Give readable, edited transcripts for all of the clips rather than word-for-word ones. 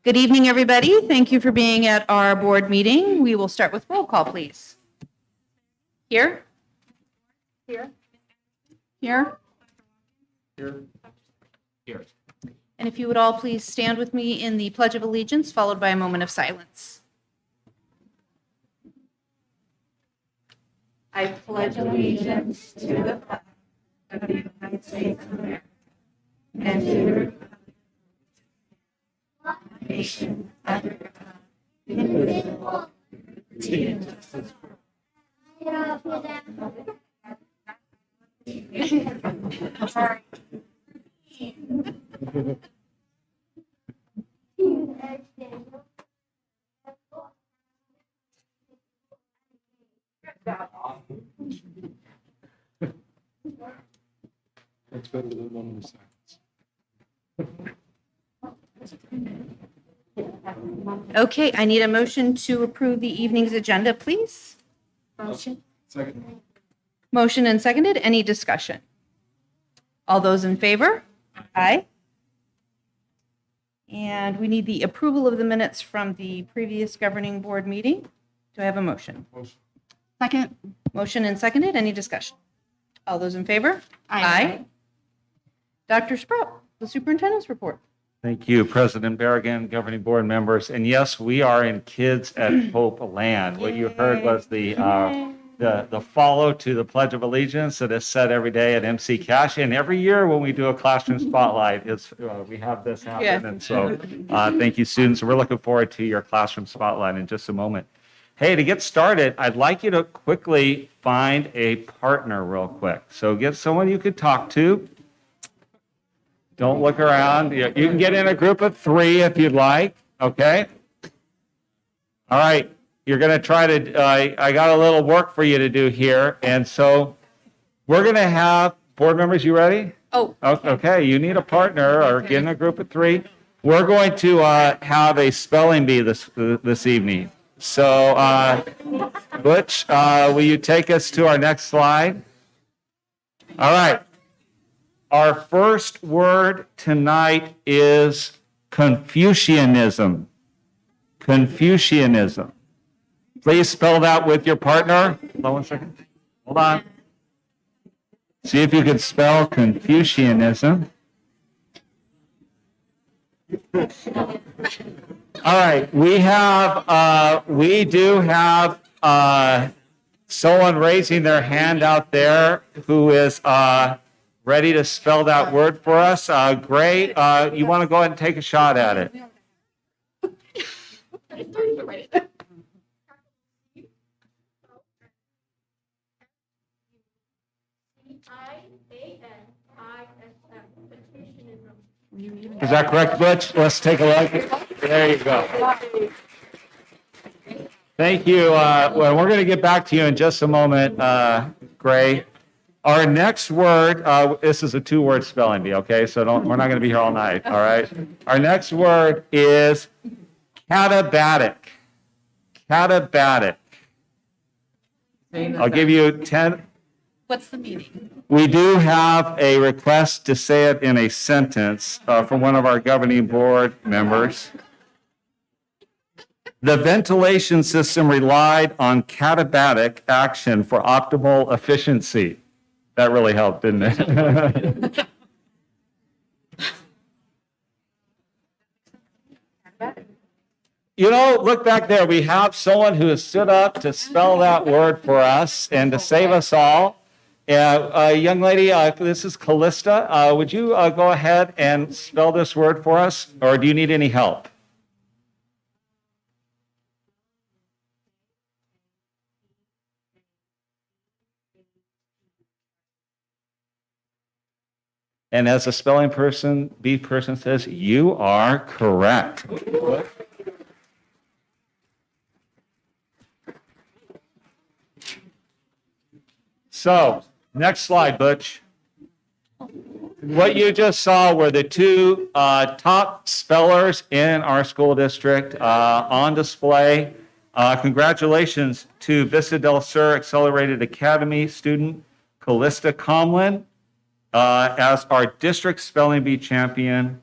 Good evening, everybody. Thank you for being at our board meeting. We will start with roll call, please. Here? Here? Here? Here. Here. And if you would all please stand with me in the Pledge of Allegiance, followed by a moment of silence. I pledge allegiance to the flag of the United States of America and to the republic of the nation under God, indivisible, with liberty and justice for all. That's better than one of the Okay, I need a motion to approve the evening's agenda, please. Motion. Second. Motion and seconded. Any discussion? All those in favor? Aye. And we need the approval of the minutes from the previous governing board meeting. Do I have a motion? Motion. Second. Motion and seconded. Any discussion? All those in favor? Aye. Dr. Sprout, the superintendent's report. Thank you, President Berrigan, governing board members. And yes, we are in Kids at Hope land. What you heard was the follow to the Pledge of Allegiance that is said every day at MC Cash. And every year when we do a classroom spotlight, we have this happen. Yeah. And so thank you, students. We're looking forward to your classroom spotlight in just a moment. Hey, to get started, I'd like you to quickly find a partner real quick. So get someone you could talk to. Don't look around. You can get in a group of 3 if you'd like, okay? All right, you're going to try to, I got a little work for you to do here. And so we're going to have, board members, you ready? Oh. Okay, you need a partner or get in a group of 3. We're going to have a spelling bee this evening. So, Butch, will you take us to our next slide? All right. Our first word tonight is Confucianism. Confucianism. Please spell that with your partner. Hold on one second. Hold on. See if you can spell Confucianism. All right, we do have someone raising their hand out there who is ready to spell that word for us. Great. You want to go ahead and take a shot at it? Is that correct, Butch? Let's take a look. There you go. Thank you. Well, we're going to get back to you in just a moment, Gray. Our next word, this is a 2-word spelling bee, okay? So we're not going to be here all night, all right? Our next word is catabatic. Catabatic. I'll give you 10. What's the meaning? We do have a request to say it in a sentence from one of our governing board members. The ventilation system relied on catabatic action for optimal efficiency. That really helped, didn't it? You know, look back there. We have someone who has stood up to spell that word for us and to save us all. Young lady, this is Callista. Would you go ahead and spell this word for us, or do you need any help? And as a spelling bee person says, you are correct. So, next slide, Butch. What you just saw were the 2 top spellers in our school district on display. Congratulations to Vista del Sur Accelerated Academy student Callista Comlin as our district spelling bee champion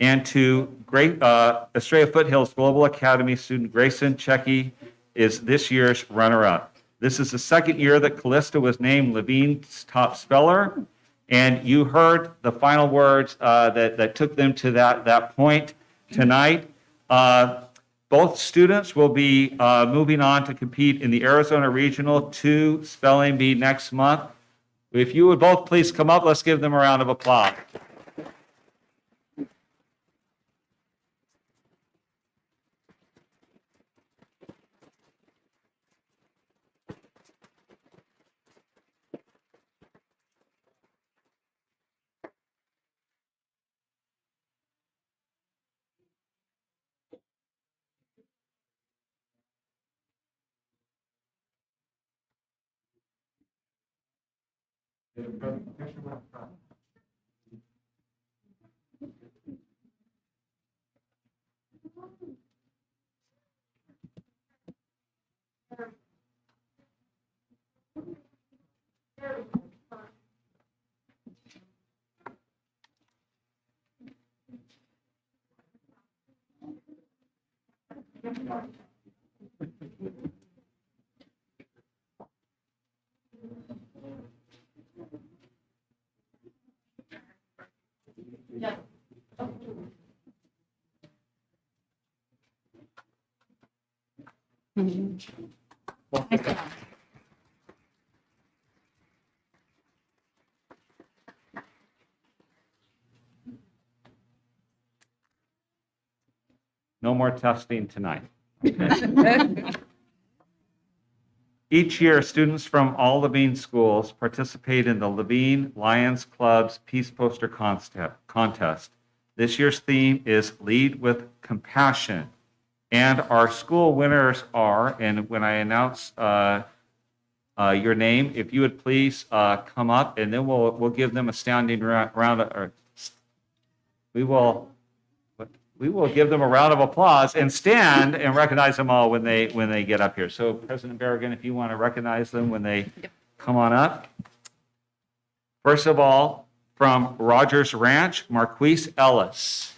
And to Australia Foothills Global Academy student Grayson Checky is this year's runner-up. This is the second year that Callista was named Levine's top speller, and you heard the final words that took them to that point tonight. Both students will be moving on to compete in the Arizona Regional 2 Spelling Bee next month. If you would both please come up, let's give them a round of applause. No more testing tonight. Each year, students from all Levine schools participate in the Levine Lions Club's Peace Poster Contest. This year's theme is Lead with Compassion. And our school winners are, and when I announce your name, if you would please come up, and then we'll give them a standing round of, we will give them a round of applause and stand and recognize them all when they get up here. So President Berrigan, if you want to recognize them when they come on up. First of all, from Rogers Ranch, Marquise Ellis.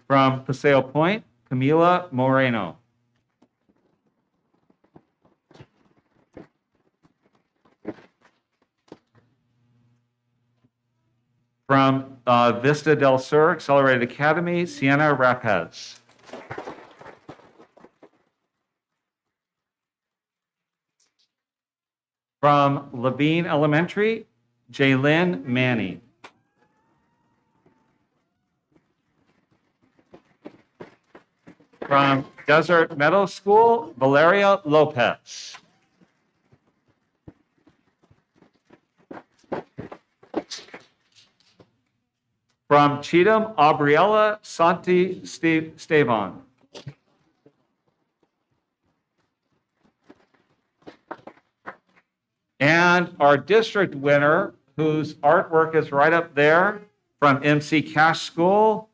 From Paseo Point, Camila Moreno. From Vista del Sur Accelerated Academy, Sienna Rapez. From Levine Elementary, Jaylyn Manning. From Desert Meadow School, Valeria Lopez. From Cheatham, Aubriella Santi Estevan. And our district winner, whose artwork is right up there, from MC Cash School,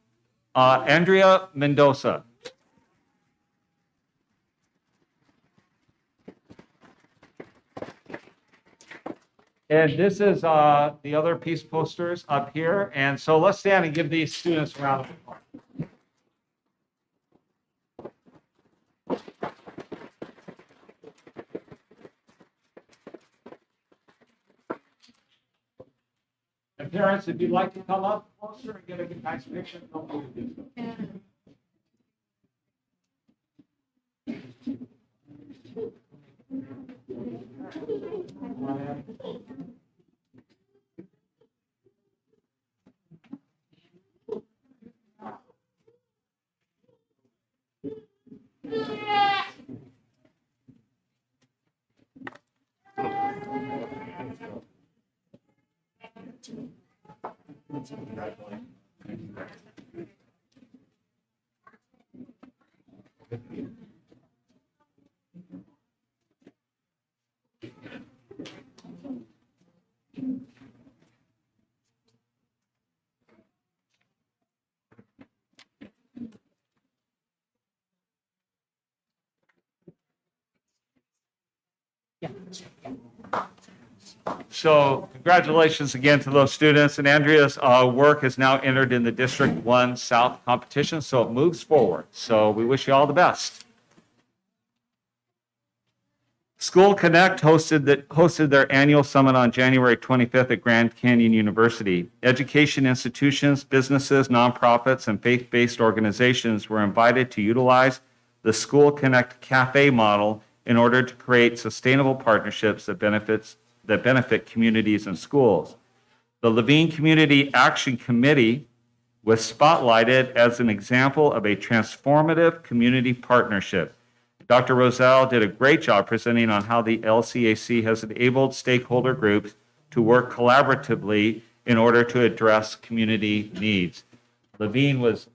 Andrea Mendoza. And this is the other piece posters up here. And so let's stand and give these students a round of applause. And parents, if you'd like to come up closer and get a nice picture, don't forget to do so. So congratulations again to those students. And Andrea's work has now entered in the District 1 South competition, so it moves forward. So we wish you all the best. School Connect hosted their annual summit on January 25th at Grand Canyon University. Education institutions, businesses, nonprofits, and faith-based organizations were invited to utilize the School Connect Cafe model in order to create sustainable partnerships that benefit communities and schools. The Levine Community Action Committee was spotlighted as an example of a transformative community partnership. Dr. Roselle did a great job presenting on how the LCAC has enabled stakeholder groups to work collaboratively in order to address community needs. Levine was,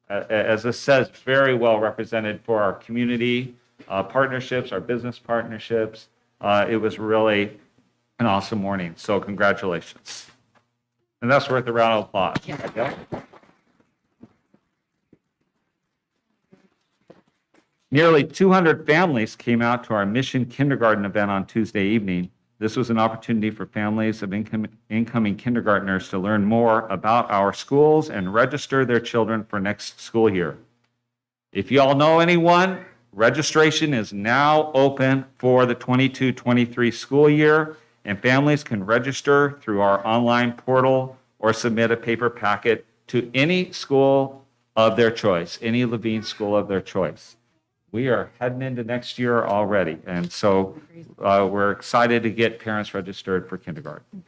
as it says, very well represented for our community partnerships, our business partnerships. It was really an awesome morning, so congratulations. And that's worth a round of applause. Okay? Nearly 200 families came out to our Mission Kindergarten event on Tuesday evening. This was an opportunity for families of incoming kindergartners to learn more about our schools and register their children for next school year. If you all know anyone, registration is now open for the 22-23 school year, and families can register through our online portal or submit a paper packet to any school of their choice, any Levine school of their choice. We are heading into next year already, and so we're excited to get parents registered for kindergarten.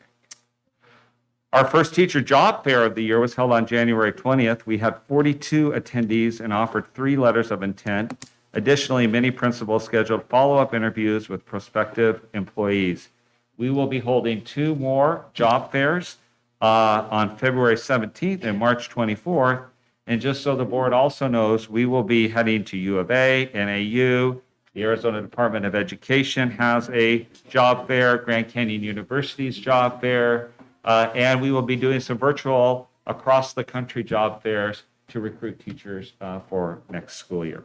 Our first teacher job fair of the year was held on January 20th. We had 42 attendees and offered 3 letters of intent. Additionally, many principals scheduled follow-up interviews with prospective employees. We will be holding 2 more job fairs on February 17th and March 24th. And just so the board also knows, we will be heading to U of A, NAU, the Arizona Department of Education has a job fair, Grand Canyon University's job fair, and we will be doing some virtual across the country job fairs to recruit teachers for next school year.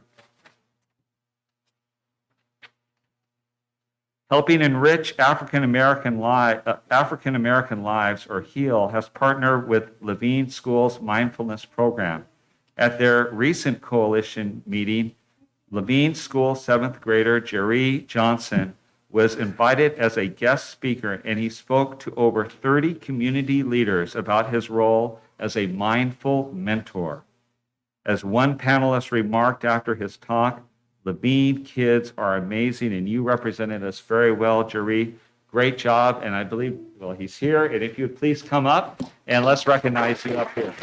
Helping Enrich African American Lives, or HEAL, has partnered with Levine School's Mindfulness program. At their recent coalition meeting, Levine School 7th grader Jerry Johnson was invited as a guest speaker, and he spoke to over 30 community leaders about his role as a mindful mentor. As one panelist remarked after his talk, Levine kids are amazing, and you represented us very well, Jerry. Great job, and I believe, well, he's here, and if you would please come up, and let's recognize you up here.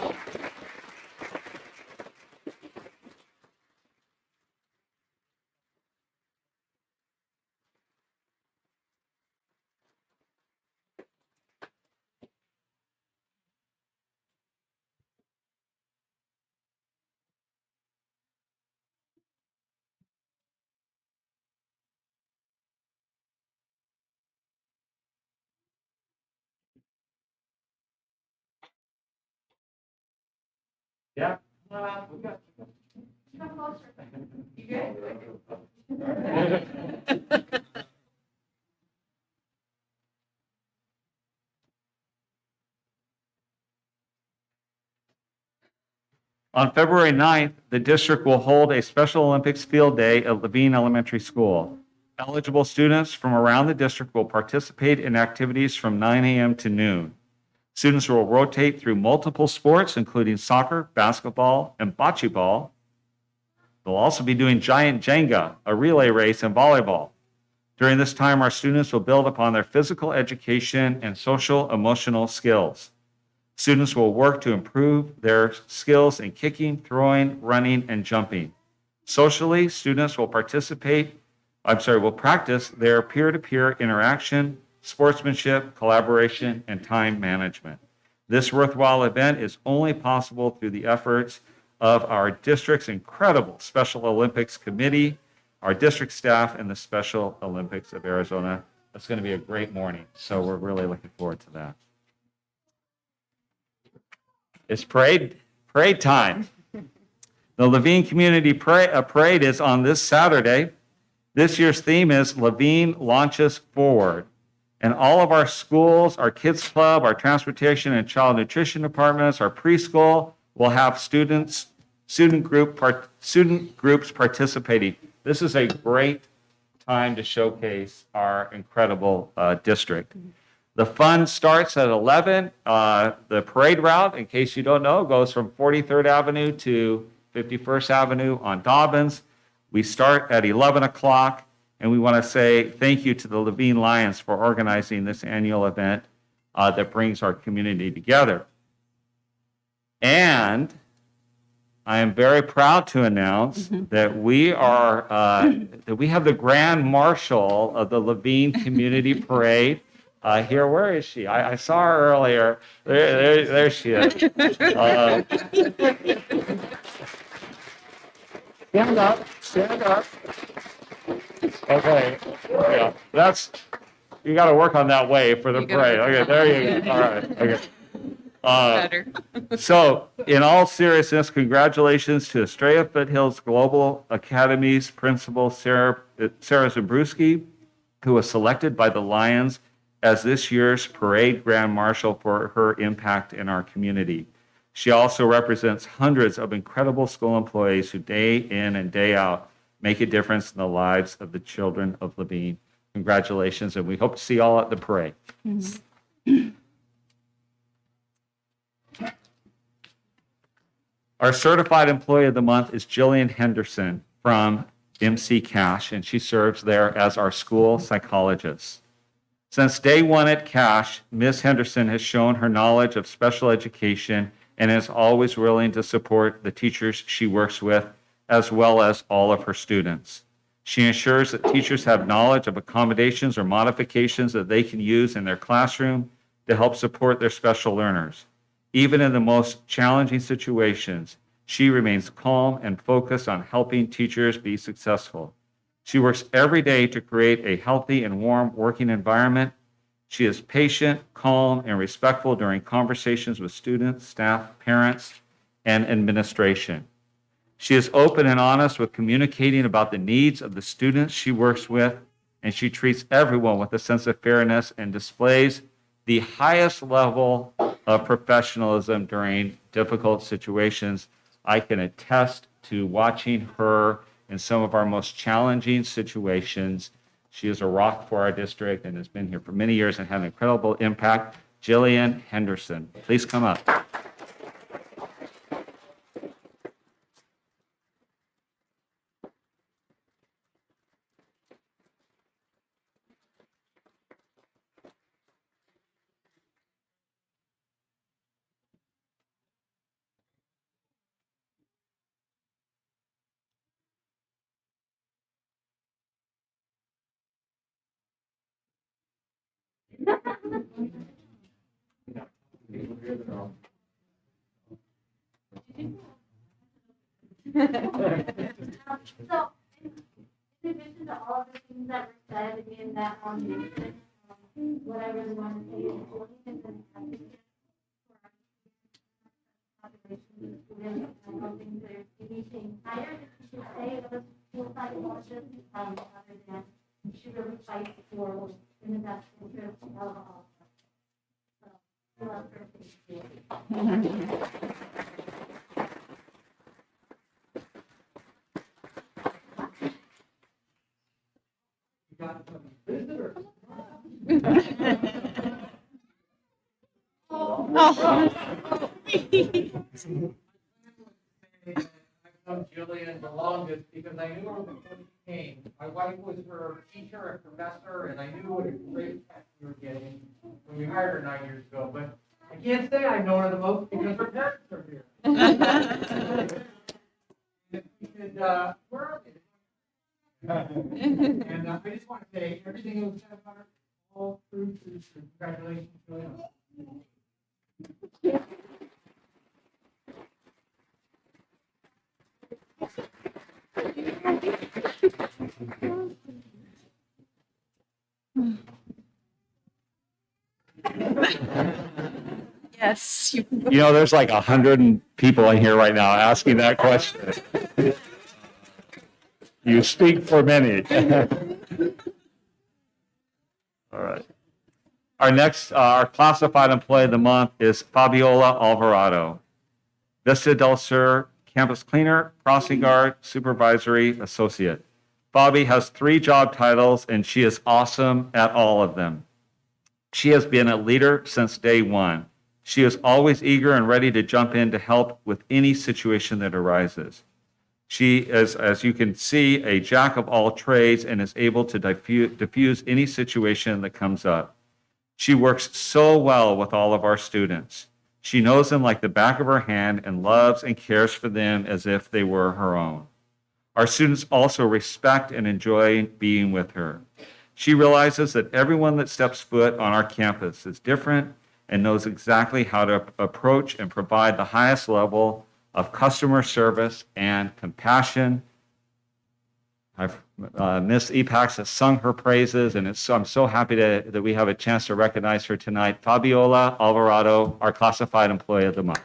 Yeah. We got you. Come closer. You good? On February 9th, the district will hold a Special Olympics field day at Levine Elementary School. Eligible students from around the district will participate in activities from 9 a.m. to noon. Students will rotate through multiple sports, including soccer, basketball, and bocce ball. They'll also be doing giant Jenga, a relay race, and volleyball. During this time, our students will build upon their physical education and social emotional skills. Students will work to improve their skills in kicking, throwing, running, and jumping. Socially, students will practice their peer-to-peer interaction, sportsmanship, collaboration, and time management. This worthwhile event is only possible through the efforts of our district's incredible Special Olympics Committee, our district staff, and the Special Olympics of Arizona. It's going to be a great morning, so we're really looking forward to that. It's parade time. The Levine Community Parade is on this Saturday. This year's theme is Levine Launches Forward. And all of our schools, our kids club, our transportation and child nutrition departments, our preschool will have student groups participating. This is a great time to showcase our incredible district. The fun starts at 11. The parade route, in case you don't know, goes from 43rd Avenue to 51st Avenue on Dobbins. We start at 11 o'clock, and we want to say thank you to the Levine Lions for organizing this annual event that brings our community together. And I am very proud to announce that we have the Grand Marshal of the Levine Community Parade here. Where is she? I saw her earlier. There she is. Stand up. Stand up. Okay. Yeah, you got to work on that way for the parade. Okay, there you go. All right. Okay. Better. So, in all seriousness, congratulations to Estrella Foothills Global Academy's principal, Sarah Zabruski, who was selected by the Lions as this year's parade grand marshal for her impact in our community. She also represents hundreds of incredible school employees who day in and day out make a difference in the lives of the children of Levine. Congratulations, and we hope to see you all at the parade. Our certified employee of the month is Jillian Henderson from MC Cash, and she serves there as our school psychologist. Since day one at Cash, Ms. Henderson has shown her knowledge of special education and is always willing to support the teachers she works with, as well as all of her students. She ensures that teachers have knowledge of accommodations or modifications that they can use in their classroom to help support their special learners. Even in the most challenging situations, she remains calm and focused on helping teachers be successful. She works every day to create a healthy and warm working environment. She is patient, calm, and respectful during conversations with students, staff, parents, and administration. She is open and honest with communicating about the needs of the students she works with, and she treats everyone with a sense of fairness and displays the highest level of professionalism during difficult situations. I can attest to watching her in some of our most challenging situations. She is a rock for our district and has been here for many years and had an incredible impact. Jillian Henderson, please come up. So, in addition to all of the things that were said in that foundation, what I really want to say is Jillian has been advocate for our population of students. I don't think there's anything higher that you should say of a school psychologist other than she really fights for in the best interest of all of us. So, I love her. Thank you. I've known Jillian the longest because I knew her before she came. My wife was her teacher and professor, and I knew what a great tech we were getting when we hired her 9 years ago. But I can't say I know her the most because her parents are here. Where are they? And I just want to say everything that was said about her, all true. Congratulations, Jillian. Yes. You know, there's like 100 people in here right now asking that question. You speak for many. All right. Our next, our classified employee of the month is Fabiola Alvarado. Vista del Sur campus cleaner, crossing guard, supervisory associate. Fabi has 3 job titles and she is awesome at all of them. She has been a leader since day one. She is always eager and ready to jump in to help with any situation that arises. She is, as you can see, a jack of all trades and is able to diffuse any situation that comes up. She works so well with all of our students. She knows them like the back of her hand and loves and cares for them as if they were her own. Our students also respect and enjoy being with her. She realizes that everyone that steps foot on our campus is different and knows exactly how to approach and provide the highest level of customer service and compassion. Miss Epax has sung her praises, and I'm so happy that we have a chance to recognize her tonight. Fabiola Alvarado, our classified employee of the month.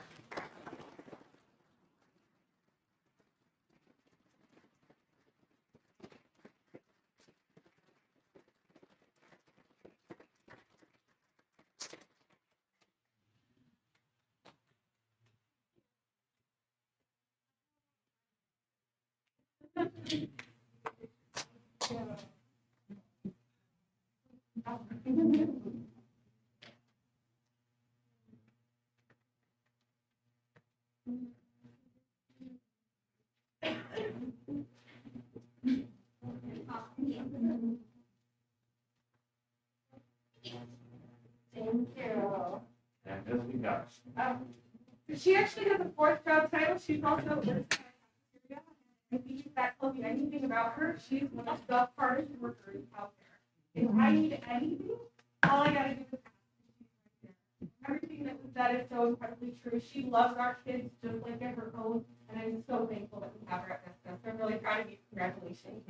Thank you. And this we got. She actually has a 4th job title. She's also a cafeteria. I think if that tells you anything about her, she's one of the hardest workers out there. If I need anything, all I gotta do is ask. She's right there. Everything that was said is so incredibly true. She loves our kids just like they're her own, and I'm so thankful that we have her at Vista. So I'm really proud of you. Congratulations.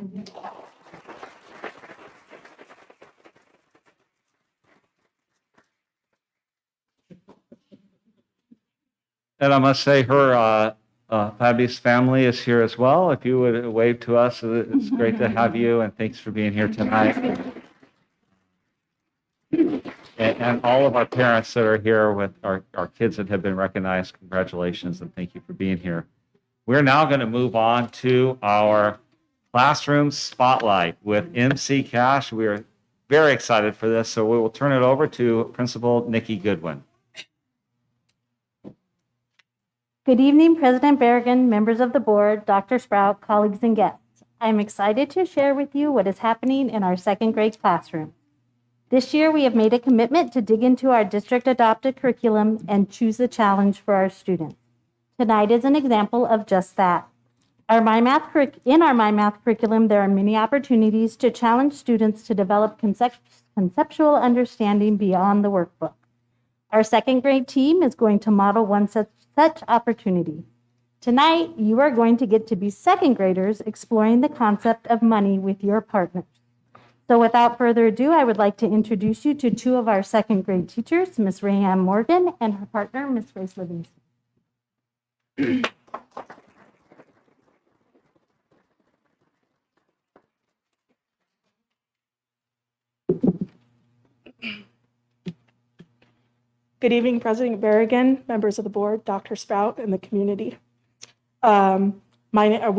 And I must say, her Fabi's family is here as well. If you would wave to us, it's great to have you, and thanks for being here tonight. And all of our parents that are here with our kids that have been recognized, congratulations, and thank you for being here. We're now going to move on to our classroom spotlight with MC Cash. We are very excited for this, so we will turn it over to Principal Nikki Goodwin. Good evening, President Berrigan, members of the board, Dr. Sprout, colleagues, and guests. I'm excited to share with you what is happening in our 2nd grade classroom. This year, we have made a commitment to dig into our district-adopted curriculum and choose a challenge for our students. Tonight is an example of just that. In our My Math curriculum, there are many opportunities to challenge students to develop conceptual understanding beyond the workbook. Our 2nd grade team is going to model one such opportunity. Tonight, you are going to get to be 2nd graders exploring the concept of money with your partners. So without further ado, I would like to introduce you to 2 of our 2nd grade teachers, Ms. Rayanne Morgan and her partner, Ms. Grace Livingston. Good evening, President Berrigan, members of the board, Dr. Sprout, and the community. We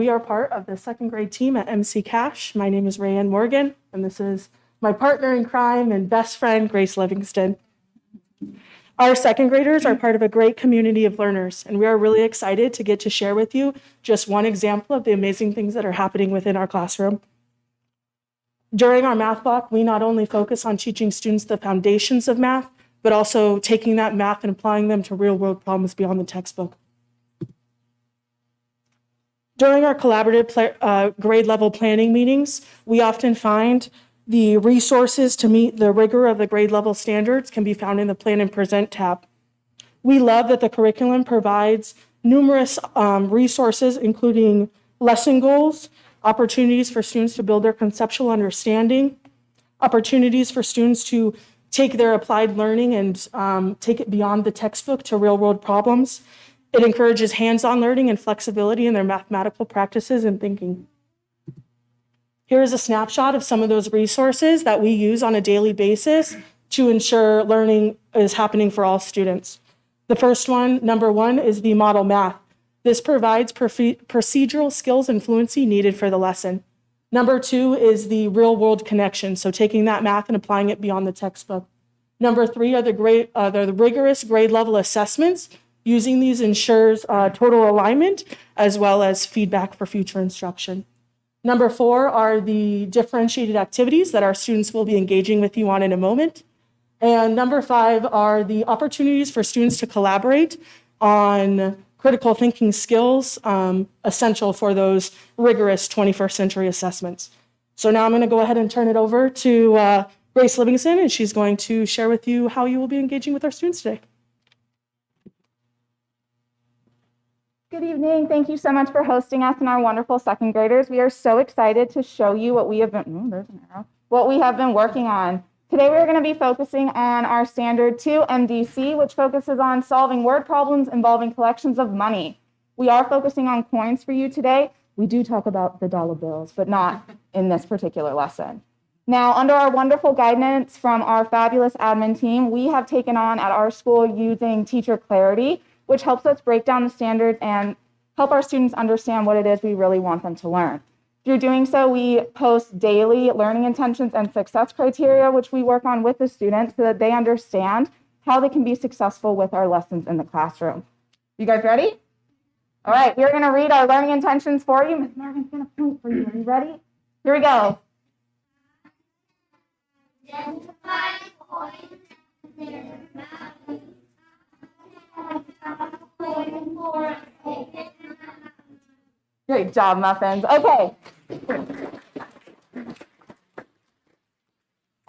are part of the 2nd grade team at MC Cash. My name is Rayanne Morgan, and this is my partner in crime and best friend, Grace Livingston. Our 2nd graders are part of a great community of learners, and we are really excited to get to share with you just one example of the amazing things that are happening within our classroom. During our math block, we not only focus on teaching students the foundations of math, but also taking that math and applying them to real-world problems beyond the textbook. During our collaborative grade-level planning meetings, we often find the resources to meet the rigor of the grade-level standards can be found in the Plan and Present tab. We love that the curriculum provides numerous resources, including lesson goals, opportunities for students to build their conceptual understanding, opportunities for students to take their applied learning and take it beyond the textbook to real-world problems. It encourages hands-on learning and flexibility in their mathematical practices and thinking. Here is a snapshot of some of those resources that we use on a daily basis to ensure learning is happening for all students. The first one, number one, is the model math. This provides procedural skills and fluency needed for the lesson. Number two is the real world connection, so taking that math and applying it beyond the textbook. Number three are the rigorous grade level assessments. Using these ensures total alignment as well as feedback for future instruction. Number four are the differentiated activities that our students will be engaging with you on in a moment. And number five are the opportunities for students to collaborate on critical thinking skills essential for those rigorous 21st century assessments. So now I'm going to go ahead and turn it over to Grace Livingston, and she's going to share with you how you will be engaging with our students today. Good evening. Thank you so much for hosting us and our wonderful second graders. We are so excited to show you what we have been, what we have been working on. Today we're going to be focusing on our Standard 2 MDC, which focuses on solving word problems involving collections of money. We are focusing on coins for you today. We do talk about the dollar bills, but not in this particular lesson. Now, under our wonderful guidance from our fabulous admin team, we have taken on at our school using Teacher Clarity, which helps us break down the standards and help our students understand what it is we really want them to learn. Through doing so, we post daily learning intentions and success criteria, which we work on with the students so that they understand how they can be successful with our lessons in the classroom. You guys ready? All right, we're going to read our learning intentions for you. Ms. Morgan's going to point for you. Are you ready? Here we go. Identify coins and their value. Great job, Muffins. Okay.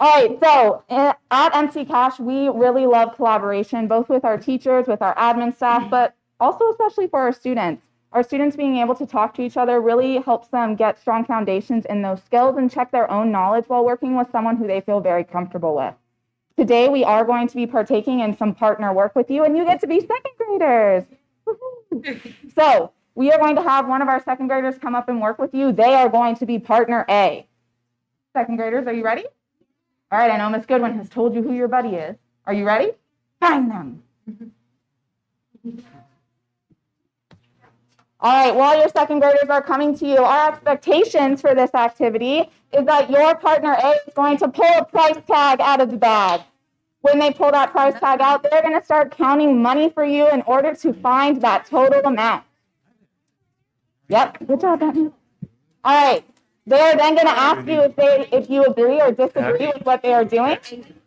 All right, so at MC Cash, we really love collaboration, both with our teachers, with our admin staff, but also especially for our students. Our students being able to talk to each other really helps them get strong foundations in those skills and check their own knowledge while working with someone who they feel very comfortable with. Today, we are going to be partaking in some partner work with you, and you get to be second graders. Woo-hoo. So we are going to have one of our second graders come up and work with you. They are going to be partner A. Second graders, are you ready? All right, I know Miss Goodwin has told you who your buddy is. Are you ready? Find them. All right, while your second graders are coming to you, our expectations for this activity is that your partner A is going to pull a price tag out of the bag. When they pull that price tag out, they're going to start counting money for you in order to find that total amount. Yep, good job, Batman. All right, they are then going to ask you if you agree or disagree with what they are doing.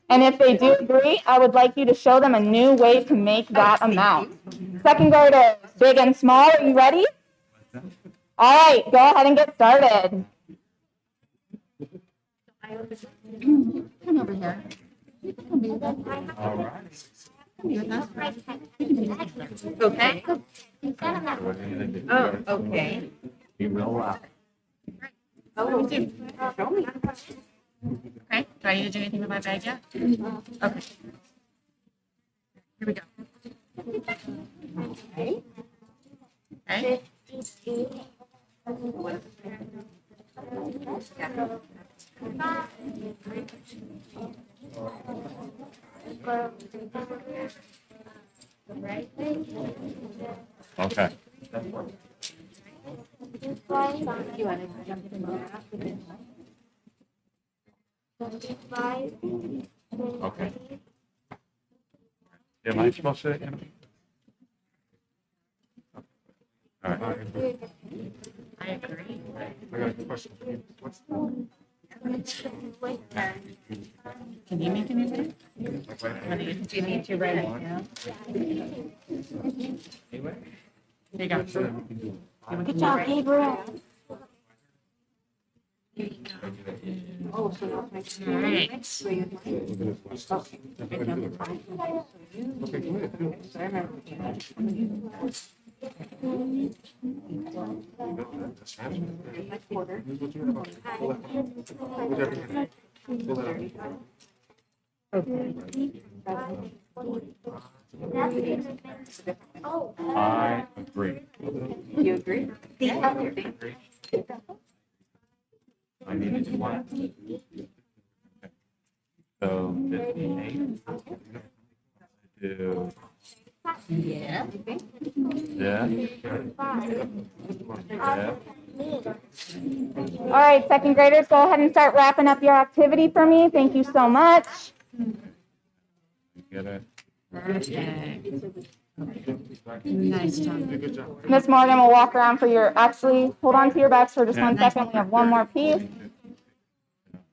And if they do agree, I would like you to show them a new way to make that amount. Second graders, big and small, are you ready? All right, go ahead and get started. Come over here. All right. Okay. What are you gonna do? Oh, okay. Be real loud. Oh, we do. Show me. Okay. Do I need to do anything with my bag yet? Okay. Here we go. Okay. Okay. Okay. Okay. Am I supposed to? All right. I agree. I got a question. What's the? Can you make anything? Do you need to write it down? There you go. Good job, Gabriel. All right. Okay, go ahead. I agree. You agree? I need to do one. So 58. Do. Yeah. Yeah. All right, second graders, go ahead and start wrapping up your activity for me. Thank you so much. Get it. Nice job. Miss Morgan will walk around for your, actually, hold on to your backs for just 1 second. We have one more piece.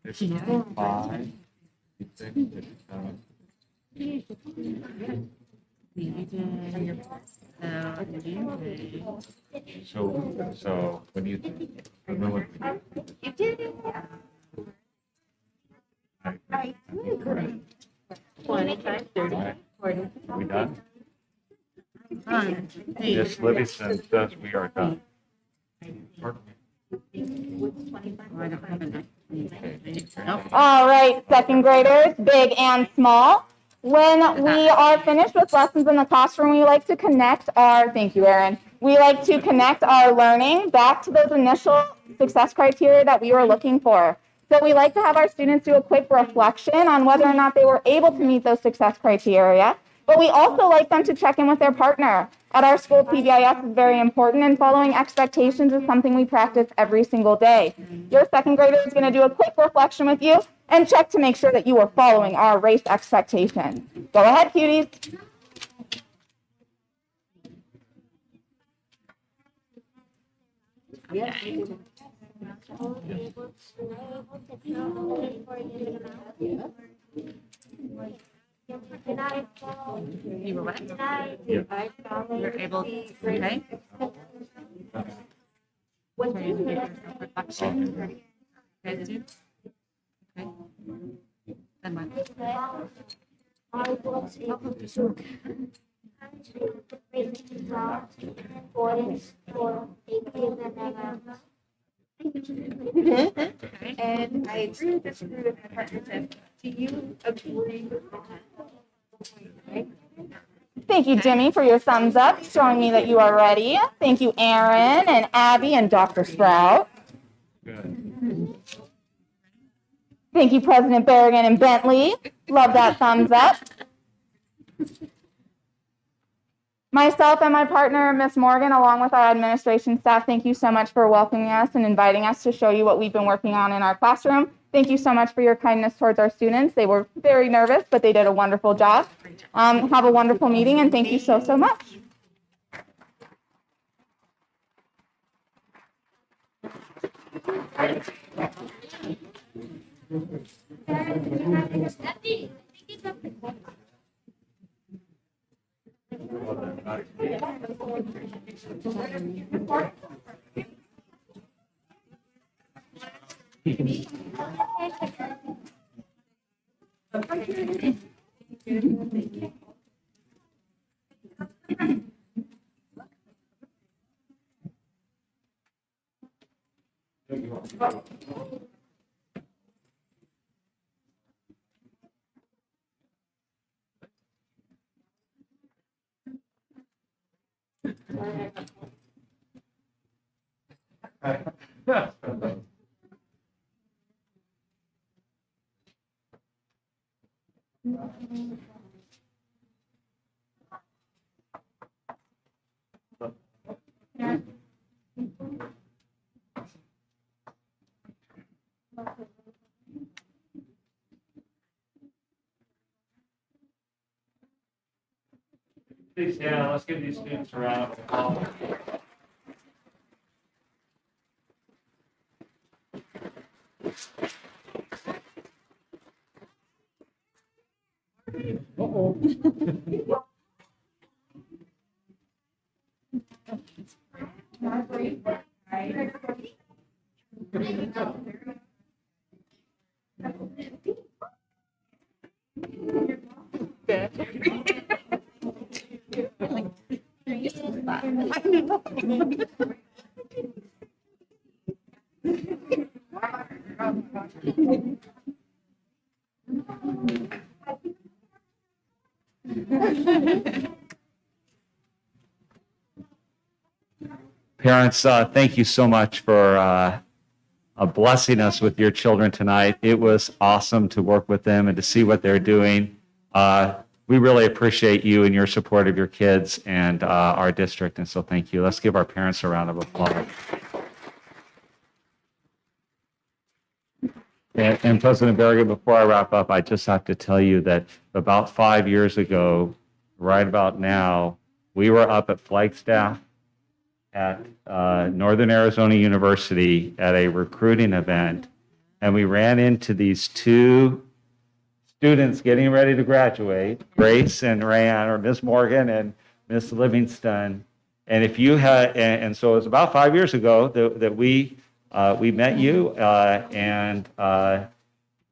55, 56, 57. So when you remember. You did it. 25, 30, 40. Are we done? Hey. Miss Livingston says we are done. Oh, I don't have enough. Nope. All right, second graders, big and small. When we are finished with lessons in the classroom, we like to connect our, thank you, Erin. We like to connect our learning back to those initial success criteria that we were looking for. So we like to have our students do a quick reflection on whether or not they were able to meet those success criteria. But we also like them to check in with their partner. At our school, PBIS is very important, and following expectations is something we practice every single day. Your second grader is going to do a quick reflection with you and check to make sure that you are following our race expectations. Go ahead, cuties. You were what? You're able, okay? What do you get yourself reflection? Okay, do? Okay. Then what? And I agree with this group of partnership. Do you agree with that? Thank you, Jimmy, for your thumbs up, showing me that you are ready. Thank you, Aaron and Abby and Dr. Sprout. Good. Thank you, President Berrigan and Bentley. Love that thumbs up. Myself and my partner, Miss Morgan, along with our administration staff, thank you so much for welcoming us and inviting us to show you what we've been working on in our classroom. Thank you so much for your kindness towards our students. They were very nervous, but they did a wonderful job. Have a wonderful meeting, and thank you so, so much. Please, yeah, let's give these students a round of applause. Parents, thank you so much for blessing us with your children tonight. It was awesome to work with them and to see what they're doing. We really appreciate you and your support of your kids and our district, and so thank you. Let's give our parents a round of applause. And President Berrigan, before I wrap up, I just have to tell you that about 5 years ago, right about now, we were up at Flagstaff at Northern Arizona University at a recruiting event, and we ran into these two students getting ready to graduate, Grace and Rayanne, or Miss Morgan and Miss Livingston. And if you had, and so it was about 5 years ago that we met you, and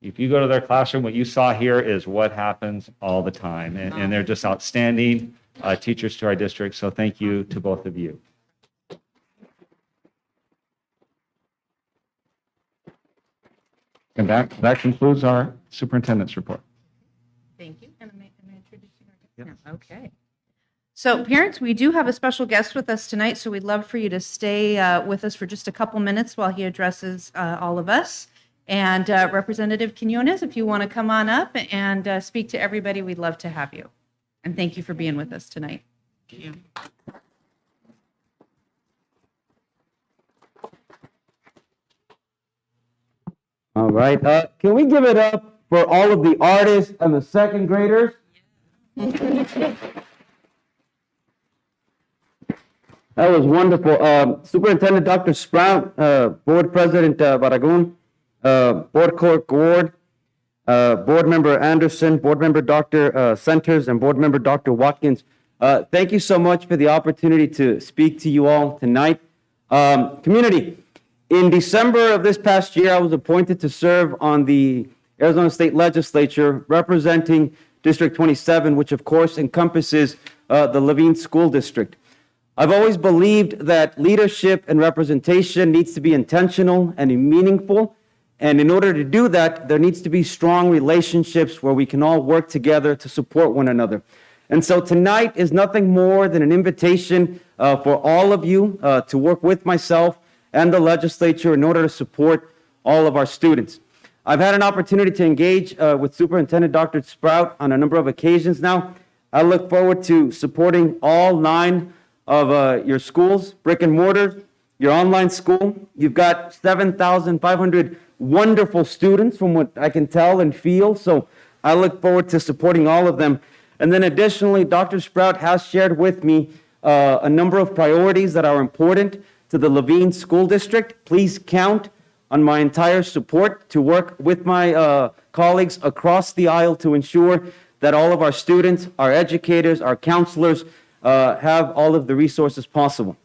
if you go to their classroom, what you saw here is what happens all the time, and they're just outstanding teachers to our district. So thank you to both of you. And that concludes our superintendent's report. Thank you. And am I introducing our guest now? Okay. So parents, we do have a special guest with us tonight, so we'd love for you to stay with us for just a couple minutes while he addresses all of us. And Representative Quinones, if you want to come on up and speak to everybody, we'd love to have you. And thank you for being with us tonight. Thank you. All right. Can we give it up for all of the artists and the second graders? That was wonderful. Superintendent Dr. Sprout, Board President Baragun, Board Clerk Ward, Board Member Anderson, Board Member Dr. Centers, and Board Member Dr. Watkins. Thank you so much for the opportunity to speak to you all tonight. Community. In December of this past year, I was appointed to serve on the Arizona State Legislature representing District 27, which of course encompasses the Levine School District. I've always believed that leadership and representation needs to be intentional and meaningful. And in order to do that, there needs to be strong relationships where we can all work together to support one another. And so tonight is nothing more than an invitation for all of you to work with myself and the legislature in order to support all of our students. I've had an opportunity to engage with Superintendent Dr. Sprout on a number of occasions now. I look forward to supporting all 9 of your schools, brick and mortar, your online school. You've got 7,500 wonderful students from what I can tell and feel, so I look forward to supporting all of them. And then additionally, Dr. Sprout has shared with me a number of priorities that are important to the Levine School District. Please count on my entire support to work with my colleagues across the aisle to ensure that all of our students, our educators, our counselors have all of the resources possible.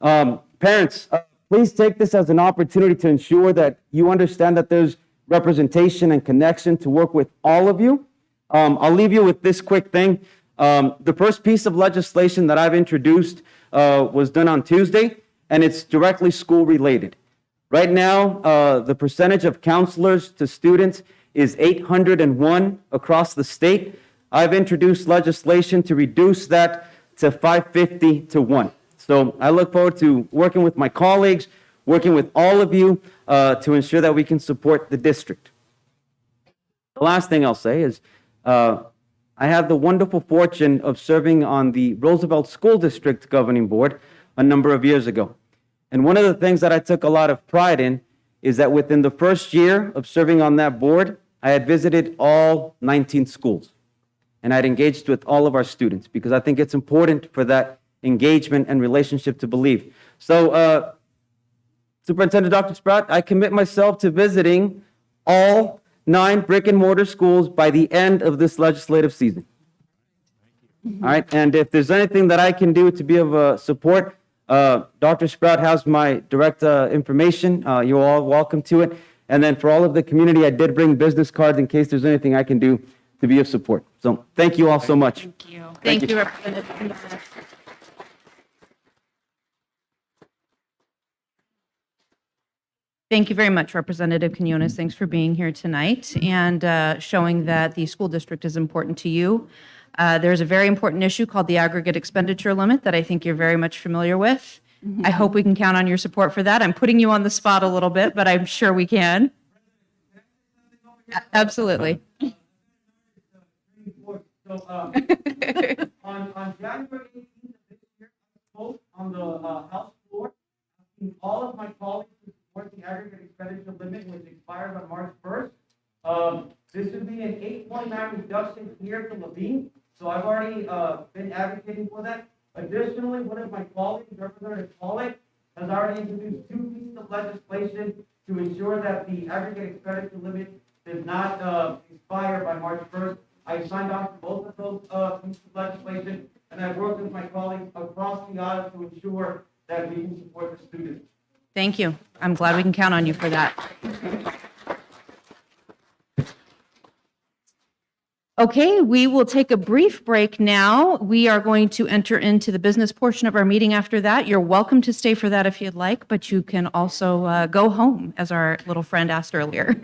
Parents, please take this as an opportunity to ensure that you understand that there's representation and connection to work with all of you. I'll leave you with this quick thing. The first piece of legislation that I've introduced was done on Tuesday, and it's directly school related. Right now, the percentage of counselors to students is 801 across the state. I've introduced legislation to reduce that to 550 to 1. So I look forward to working with my colleagues, working with all of you to ensure that we can support the district. The last thing I'll say is I had the wonderful fortune of serving on the Roosevelt School District Governing Board a number of years ago. And one of the things that I took a lot of pride in is that within the first year of serving on that board, I had visited all 19 schools. And I'd engaged with all of our students because I think it's important for that engagement and relationship to believe. So, Superintendent Dr. Sprout, I commit myself to visiting all 9 brick and mortar schools by the end of this legislative season. All right, and if there's anything that I can do to be of support, Dr. Sprout has my direct information. You're all welcome to it. And then for all of the community, I did bring business cards in case there's anything I can do to be of support. So thank you all so much. Thank you. Thank you, Representative Quinones. Thank you very much, Representative Quinones. Thanks for being here tonight and showing that the school district is important to you. There's a very important issue called the aggregate expenditure limit that I think you're very much familiar with. I hope we can count on your support for that. I'm putting you on the spot a little bit, but I'm sure we can. Absolutely. So, on January 18th of this year, I spoke on the House floor, asking all of my colleagues to support the aggregate expenditure limit, which expires on March 1st. This would be an 8.9 reduction here to Levine, so I've already been advocating for that. Additionally, one of my colleagues, Representative Pollock, has already introduced 2 pieces of legislation to ensure that the aggregate expenditure limit does not expire by March 1st. I signed on for both of those pieces of legislation, and I've worked with my colleagues across the aisle to ensure that we can support the students. Thank you. I'm glad we can count on you for that. Okay, we will take a brief break now. We are going to enter into the business portion of our meeting after that. You're welcome to stay for that if you'd like, but you can also go home, as our little friend asked earlier.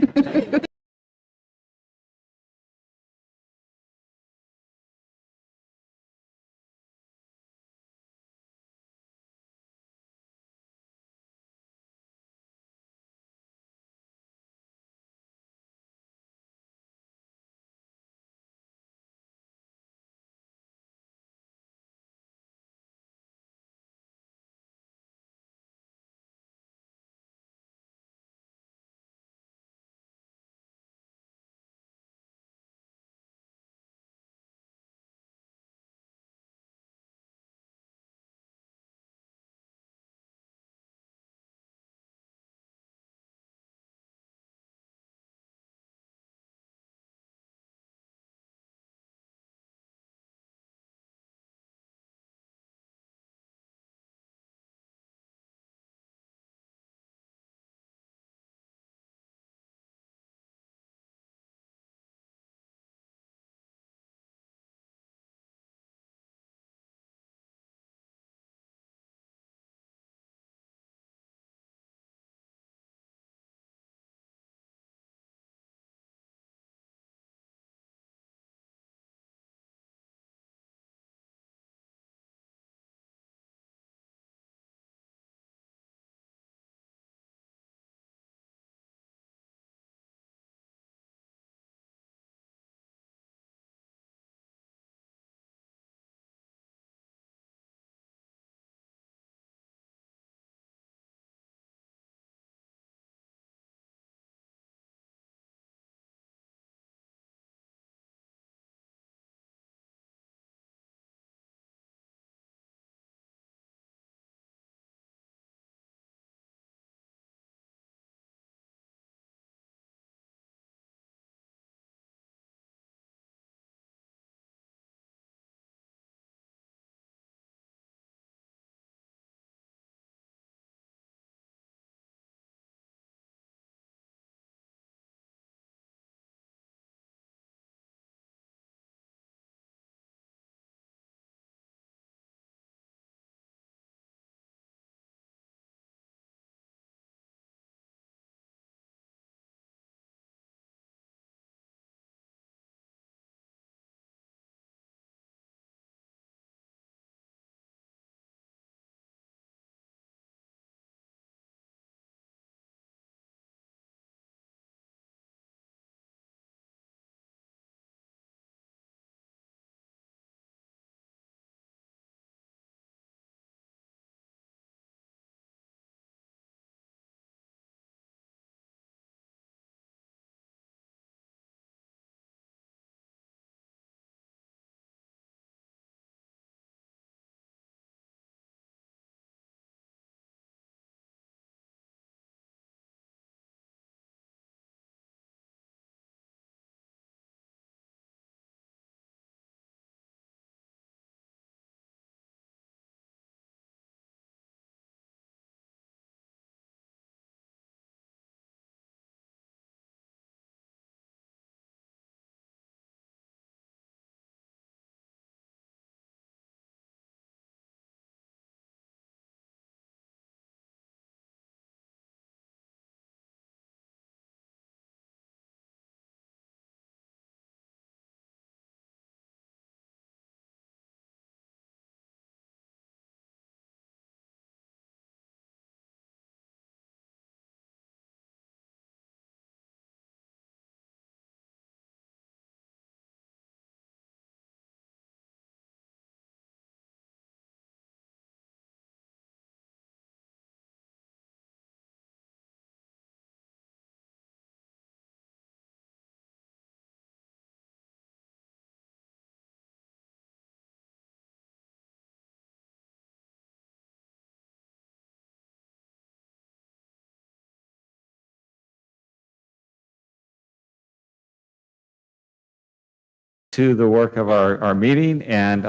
to the work of our meeting. And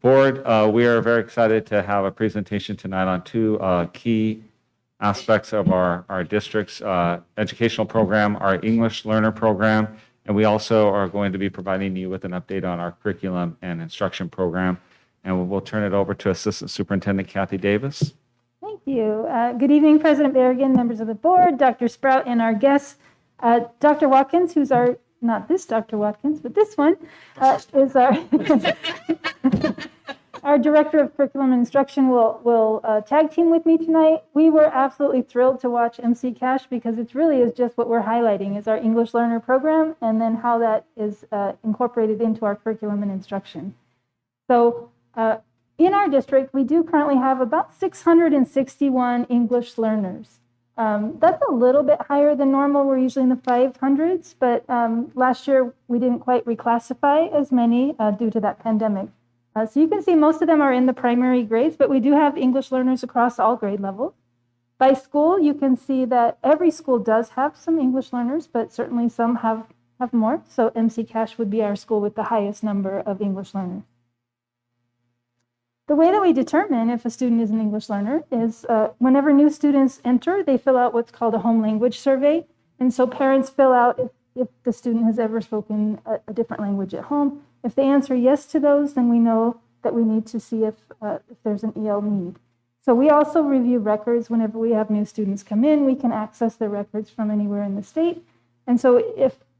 board, we are very excited to have a presentation tonight on two key aspects of our district's educational program, our English learner program, and we also are going to be providing you with an update on our curriculum and instruction program. And we'll turn it over to Assistant Superintendent Kathy Davis. Thank you. Good evening, President Berrigan, members of the board, Dr. Sprout, and our guests. Dr. Watkins, who's our, not this Dr. Watkins, but this one, is our our Director of Curriculum and Instruction will tag team with me tonight. We were absolutely thrilled to watch MC Cash because it really is just what we're highlighting is our English learner program and then how that is incorporated into our curriculum and instruction. So in our district, we do currently have about 661 English learners. That's a little bit higher than normal. We're usually in the 500s, but last year we didn't quite reclassify as many due to that pandemic. So you can see most of them are in the primary grades, but we do have English learners across all grade levels. By school, you can see that every school does have some English learners, but certainly some have more. So MC Cash would be our school with the highest number of English learners. The way that we determine if a student is an English learner is whenever new students enter, they fill out what's called a home language survey. And so parents fill out if the student has ever spoken a different language at home. If they answer yes to those, then we know that we need to see if there's an EL need. So we also review records whenever we have new students come in. We can access their records from anywhere in the state. And so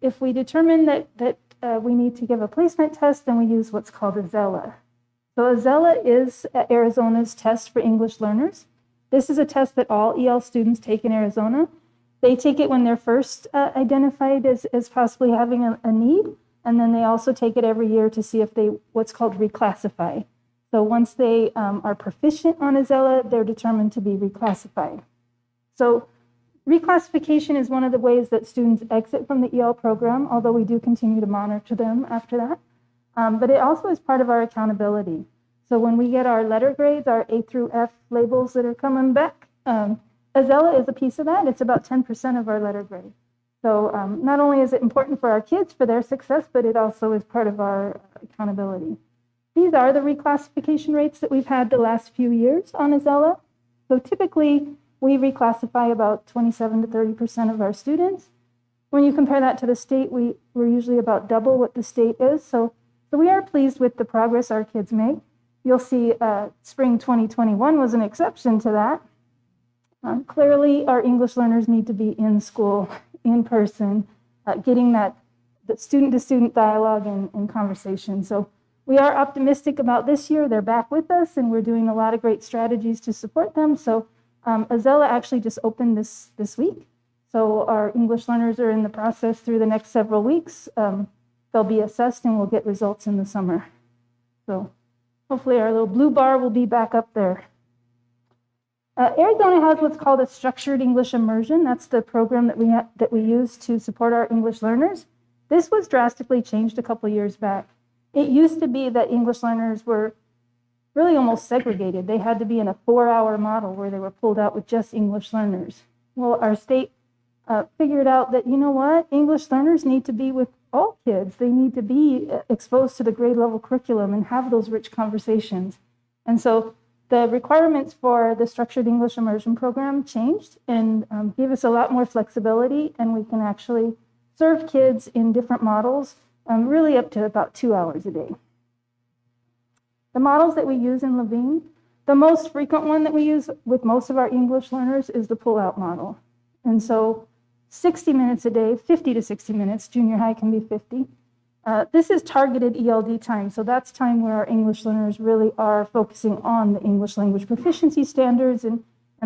if we determine that we need to give a placement test, then we use what's called a ZELA. So a ZELA is Arizona's test for English learners. This is a test that all EL students take in Arizona. They take it when they're first identified as possibly having a need, and then they also take it every year to see if they, what's called reclassify. So once they are proficient on a ZELA, they're determined to be reclassified. So reclassification is one of the ways that students exit from the EL program, although we do continue to monitor them after that. But it also is part of our accountability. So when we get our letter grades, our A through F labels that are coming back, a ZELA is a piece of that. It's about 10% of our letter grade. So not only is it important for our kids, for their success, but it also is part of our accountability. These are the reclassification rates that we've had the last few years on a ZELA. So typically, we reclassify about 27 to 30% of our students. When you compare that to the state, we're usually about double what the state is. So we are pleased with the progress our kids make. You'll see spring 2021 was an exception to that. Clearly, our English learners need to be in school, in person, getting that student-to-student dialogue and conversation. So we are optimistic about this year. They're back with us, and we're doing a lot of great strategies to support them. So a ZELA actually just opened this week. So our English learners are in the process through the next several weeks. They'll be assessed, and we'll get results in the summer. So hopefully our little blue bar will be back up there. Arizona has what's called a structured English immersion. That's the program that we use to support our English learners. This was drastically changed a couple years back. It used to be that English learners were really almost segregated. They had to be in a 4-hour model where they were pulled out with just English learners. Well, our state figured out that, you know what, English learners need to be with all kids. They need to be exposed to the grade level curriculum and have those rich conversations. And so the requirements for the structured English immersion program changed and gave us a lot more flexibility, and we can actually serve kids in different models, really up to about 2 hours a day. The models that we use in Levine, the most frequent one that we use with most of our English learners is the pull-out model. And so 60 minutes a day, 50 to 60 minutes, junior high can be 50. This is targeted ELD time, so that's time where our English learners really are focusing on the English language proficiency standards and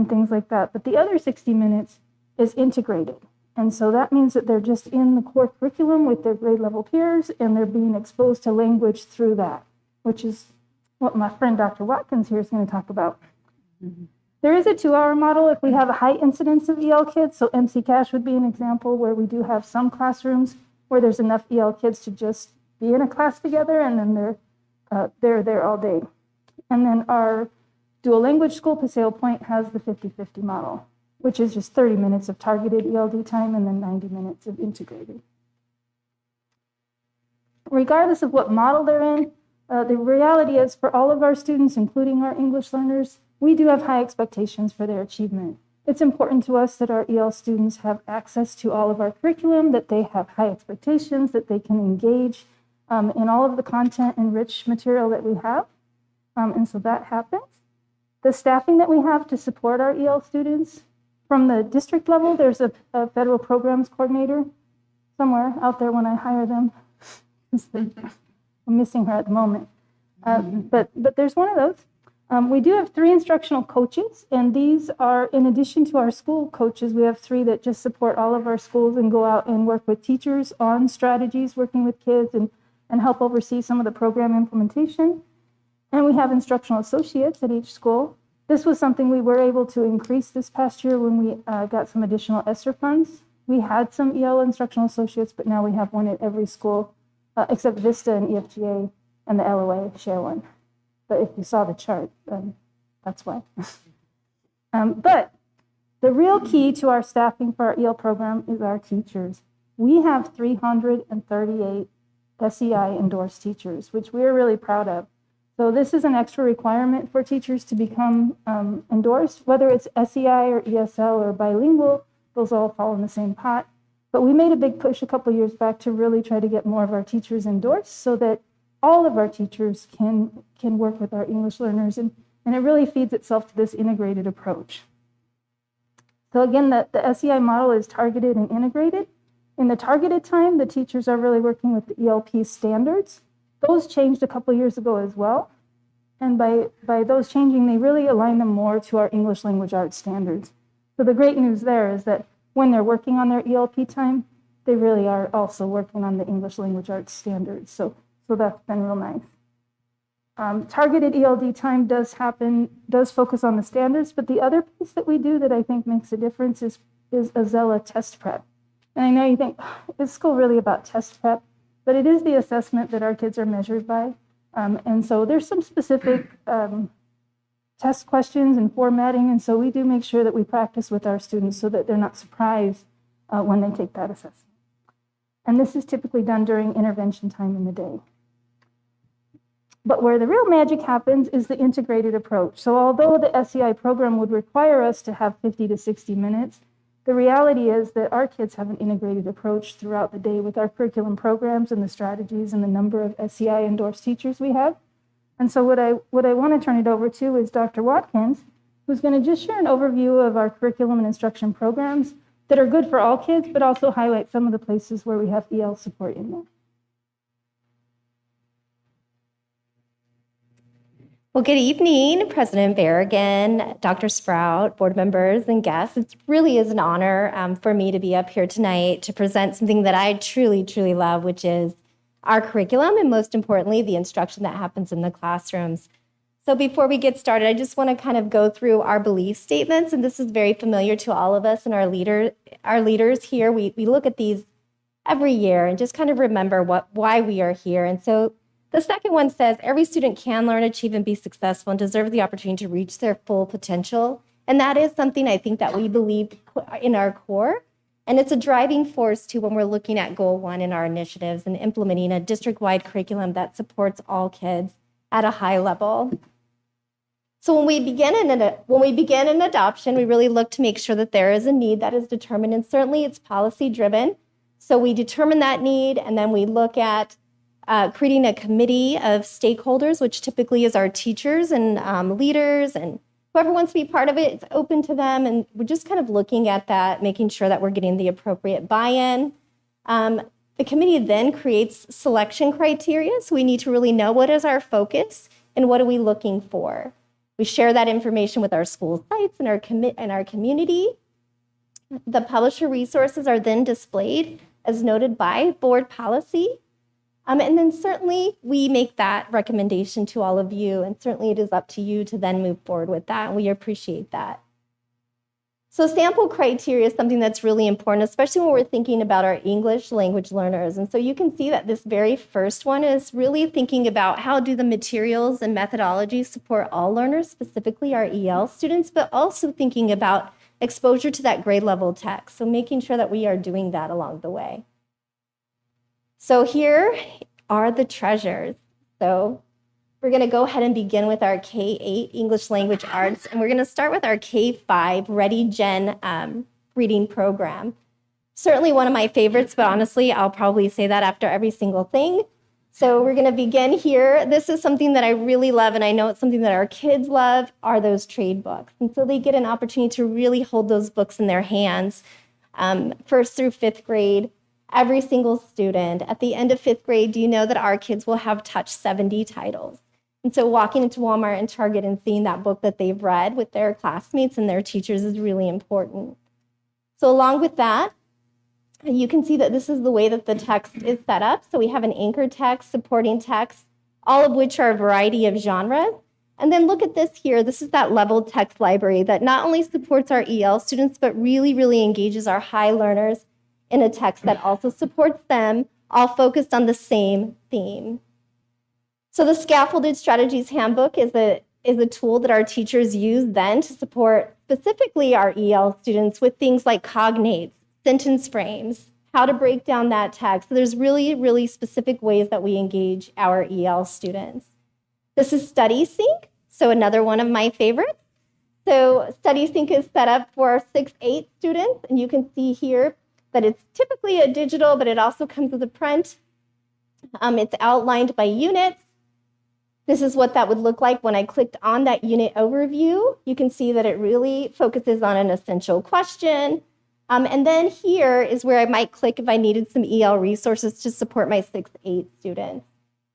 things like that. But the other 60 minutes is integrated. And so that means that they're just in the core curriculum with their grade level peers, and they're being exposed to language through that, which is what my friend Dr. Watkins here is going to talk about. Mm-hmm. There is a 2-hour model if we have a high incidence of EL kids. So MC Cash would be an example where we do have some classrooms where there's enough EL kids to just be in a class together, and then they're there all day. And then our dual language school, Paseo Point, has the 50-50 model, which is just 30 minutes of targeted ELD time and then 90 minutes of integrated. regardless of what model they're in, the reality is for all of our students, including our English learners, we do have high expectations for their achievement. It's important to us that our EL students have access to all of our curriculum, that they have high expectations, that they can engage in all of the content and rich material that we have. And so that happens. The staffing that we have to support our EL students, from the district level, there's a federal programs coordinator somewhere out there when I hire them. I'm missing her at the moment. But there's one of those. We do have 3 instructional coaches, and these are, in addition to our school coaches, we have 3 that just support all of our schools and go out and work with teachers on strategies, working with kids, and help oversee some of the program implementation. And we have instructional associates at each school. This was something we were able to increase this past year when we got some additional ESSER funds. We had some EL instructional associates, but now we have one at every school, except Vista and EFGA and the LOA share one. But if you saw the chart, that's why. But the real key to our staffing for our EL program is our teachers. We have 338 SEI endorsed teachers, which we're really proud of. So this is an extra requirement for teachers to become endorsed, whether it's SEI or ESL or bilingual, those all fall in the same pot. But we made a big push a couple years back to really try to get more of our teachers endorsed so that all of our teachers can work with our English learners. And it really feeds itself to this integrated approach. So again, the SEI model is targeted and integrated. In the targeted time, the teachers are really working with the ELP standards. Those changed a couple years ago as well. And by those changing, they really align them more to our English language arts standards. So the great news there is that when they're working on their ELP time, they really are also working on the English language arts standards. So that's been real nice. Targeted ELD time does focus on the standards, but the other piece that we do that I think makes a difference is a Zella test prep. And I know you think, is school really about test prep? But it is the assessment that our kids are measured by. And so there's some specific test questions and formatting. And so we do make sure that we practice with our students so that they're not surprised when they take that assessment. And this is typically done during intervention time in the day. But where the real magic happens is the integrated approach. So although the SEI program would require us to have 50 to 60 minutes, the reality is that our kids have an integrated approach throughout the day with our curriculum programs and the strategies and the number of SEI endorsed teachers we have. And so what I want to turn it over to is Dr. Watkins, who's going to just share an overview of our curriculum and instruction programs that are good for all kids, but also highlight some of the places where we have EL support in there. Well, good evening, President Berrigan, Dr. Sprout, board members, and guests. It really is an honor for me to be up here tonight to present something that I truly, truly love, which is our curriculum and most importantly, the instruction that happens in the classrooms. So before we get started, I just want to kind of go through our belief statements, and this is very familiar to all of us and our leaders here. We look at these every year and just kind of remember why we are here. And so the second one says, every student can learn, achieve, and be successful and deserve the opportunity to reach their full potential. And that is something I think that we believe in our core. And it's a driving force too when we're looking at Goal 1 in our initiatives and implementing a district-wide curriculum that supports all kids at a high level. So when we begin in adoption, we really look to make sure that there is a need that is determined, and certainly it's policy-driven. So we determine that need, and then we look at creating a committee of stakeholders, which typically is our teachers and leaders, and whoever wants to be part of it, it's open to them. And we're just kind of looking at that, making sure that we're getting the appropriate buy-in. The committee then creates selection criteria. So we need to really know what is our focus and what are we looking for. We share that information with our school sites and our community. The publisher resources are then displayed as noted by board policy. And then certainly we make that recommendation to all of you, and certainly it is up to you to then move forward with that, and we appreciate that. So sample criteria is something that's really important, especially when we're thinking about our English language learners. And so you can see that this very first one is really thinking about how do the materials and methodologies support all learners, specifically our EL students, but also thinking about exposure to that grade level text. So making sure that we are doing that along the way. So here are the treasures. So we're going to go ahead and begin with our K-8 English Language Arts, and we're going to start with our K-5 Ready Gen reading program. Certainly one of my favorites, but honestly, I'll probably say that after every single thing. So we're going to begin here. This is something that I really love, and I know it's something that our kids love, are those trade books. And so they get an opportunity to really hold those books in their hands, first through fifth grade, every single student. At the end of fifth grade, do you know that our kids will have touched 70 titles? And so walking into Walmart and Target and seeing that book that they've read with their classmates and their teachers is really important. So along with that, you can see that this is the way that the text is set up. So we have an anchor text, supporting text, all of which are a variety of genres. And then look at this here. This is that leveled text library that not only supports our EL students, but really, really engages our high learners in a text that also supports them, all focused on the same theme. So the Scaffolded Strategies Handbook is a tool that our teachers use then to support specifically our EL students with things like cognates, sentence frames, how to break down that text. So there's really, really specific ways that we engage our EL students. This is Study Sync, so another one of my favorites. So Study Sync is set up for our 6-8 students, and you can see here that it's typically a digital, but it also comes with a print. It's outlined by units. This is what that would look like when I clicked on that unit overview. You can see that it really focuses on an essential question. And then here is where I might click if I needed some EL resources to support my 6-8 students.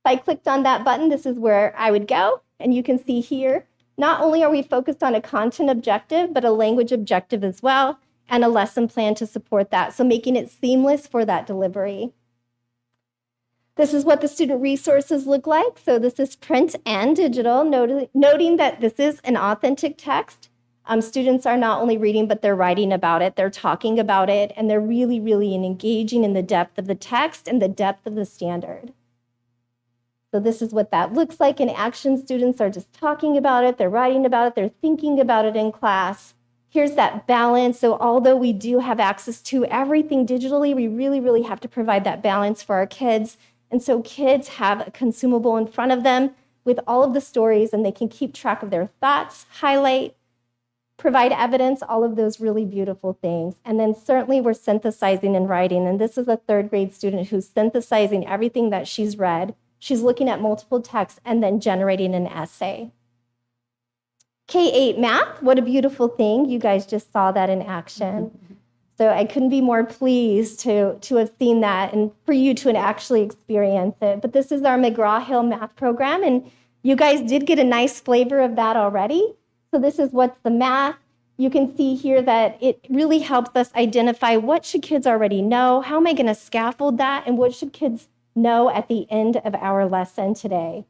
If I clicked on that button, this is where I would go. And you can see here, not only are we focused on a content objective, but a language objective as well, and a lesson plan to support that. So making it seamless for that delivery. This is what the student resources look like. So this is print and digital, noting that this is an authentic text. Students are not only reading, but they're writing about it, they're talking about it, and they're really, really engaging in the depth of the text and the depth of the standard. So this is what that looks like in action. Students are just talking about it, they're writing about it, they're thinking about it in class. Here's that balance. So although we do have access to everything digitally, we really, really have to provide that balance for our kids. And so kids have a consumable in front of them with all of the stories, and they can keep track of their thoughts, highlight, provide evidence, all of those really beautiful things. And then certainly we're synthesizing and writing. And this is a 3rd grade student who's synthesizing everything that she's read. She's looking at multiple texts and then generating an essay. K-8 math, what a beautiful thing. You guys just saw that in action. So I couldn't be more pleased to have seen that and for you to actually experience it. But this is our McGraw-Hill math program, and you guys did get a nice flavor of that already. So this is what's the math. You can see here that it really helps us identify what should kids already know, how am I going to scaffold that, and what should kids know at the end of our lesson today.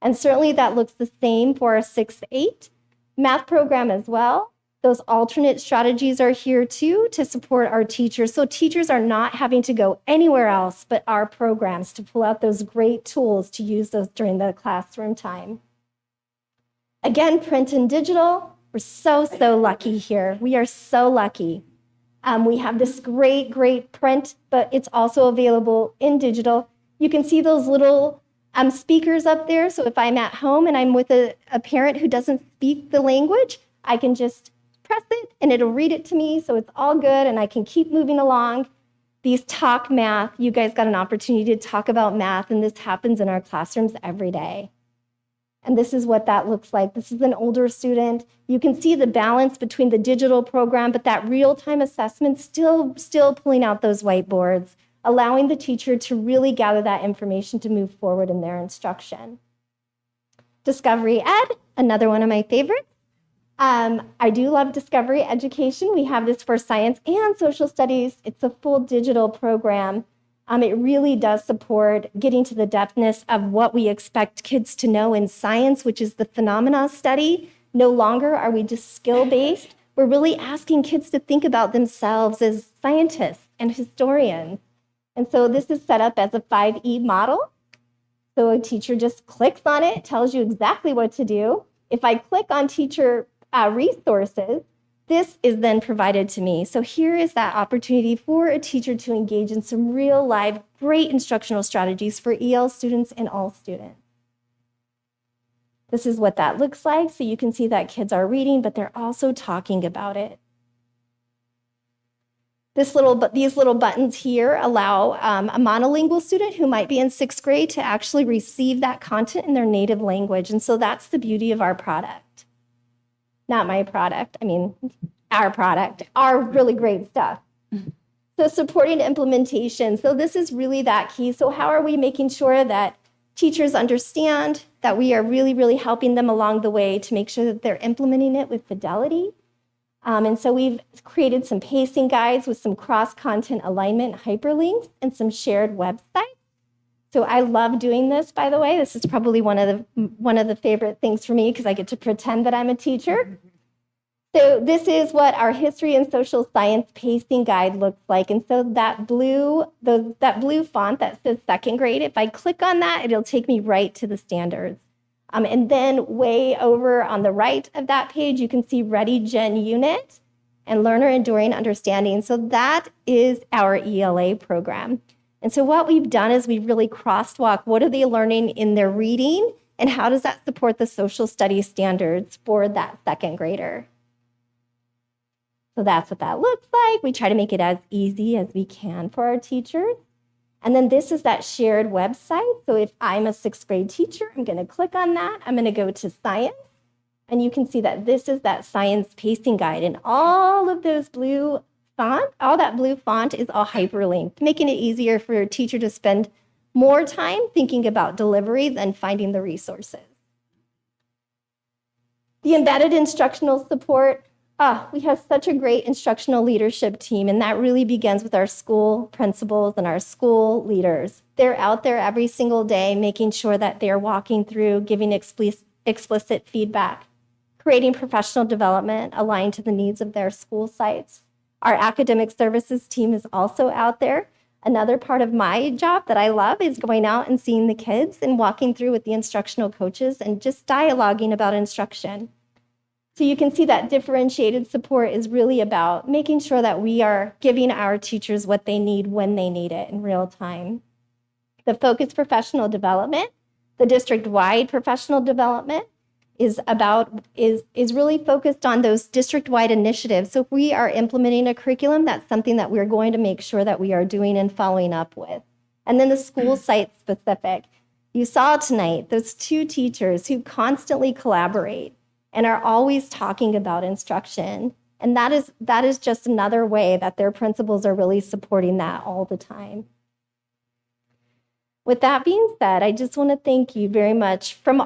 And certainly that looks the same for our 6-8 math program as well. Those alternate strategies are here too to support our teachers. So teachers are not having to go anywhere else but our programs to pull out those great tools to use those during the classroom time. Again, print and digital, we're so lucky here. We are so lucky. We have this great print, but it's also available in digital. You can see those little speakers up there. So if I'm at home and I'm with a parent who doesn't speak the language, I can just press it and it'll read it to me. So it's all good and I can keep moving along. These talk math, you guys got an opportunity to talk about math, and this happens in our classrooms every day. And this is what that looks like. This is an older student. You can see the balance between the digital program, but that real-time assessment still pulling out those whiteboards, allowing the teacher to really gather that information to move forward in their instruction. Discovery Ed, another one of my favorites. I do love Discovery Education. We have this for science and social studies. It's a full digital program. It really does support getting to the depthness of what we expect kids to know in science, which is the phenomena study. No longer are we just skill-based. We're really asking kids to think about themselves as scientists and historians. And so this is set up as a 5E model. So a teacher just clicks on it, tells you exactly what to do. If I click on teacher resources, this is then provided to me. So here is that opportunity for a teacher to engage in some real live, great instructional strategies for EL students and all students. This is what that looks like. So you can see that kids are reading, but they're also talking about it. These little buttons here allow a monolingual student who might be in 6th grade to actually receive that content in their native language. And so that's the beauty of our product. Not my product, I mean, our product, our really great stuff. So supporting implementation. So this is really that key. So how are we making sure that teachers understand that we are really, really helping them along the way to make sure that they're implementing it with fidelity? And so we've created some pacing guides with some cross-content alignment hyperlinks and some shared websites. So I love doing this, by the way. This is probably one of the favorite things for me because I get to pretend that I'm a teacher. So this is what our history and social science pacing guide looks like. And so that blue font that says 2nd grade, if I click on that, it'll take me right to the standards. And then way over on the right of that page, you can see Ready Gen Unit and Learner Enduring Understanding. So that is our ELA program. And so what we've done is we've really crosswalked what are they learning in their reading and how does that support the social studies standards for that 2nd grader. So that's what that looks like. We try to make it as easy as we can for our teachers. And then this is that shared website. So if I'm a 6th grade teacher, I'm going to click on that. I'm going to go to science. And you can see that this is that science pacing guide. And all of those blue font, all that blue font is all hyperlinked, making it easier for a teacher to spend more time thinking about delivery than finding the resources. The embedded instructional support. We have such a great instructional leadership team, and that really begins with our school principals and our school leaders. They're out there every single day making sure that they're walking through, giving explicit feedback, creating professional development aligned to the needs of their school sites. Our academic services team is also out there. Another part of my job that I love is going out and seeing the kids and walking through with the instructional coaches and just dialoguing about instruction. So you can see that differentiated support is really about making sure that we are giving our teachers what they need when they need it in real time. The focused professional development, the district-wide professional development is really focused on those district-wide initiatives. So if we are implementing a curriculum, that's something that we're going to make sure that we are doing and following up with. And then the school site specific. You saw tonight those 2 teachers who constantly collaborate and are always talking about instruction. And that is just another way that their principals are really supporting that all the time. With that being said, I just want to thank you very much from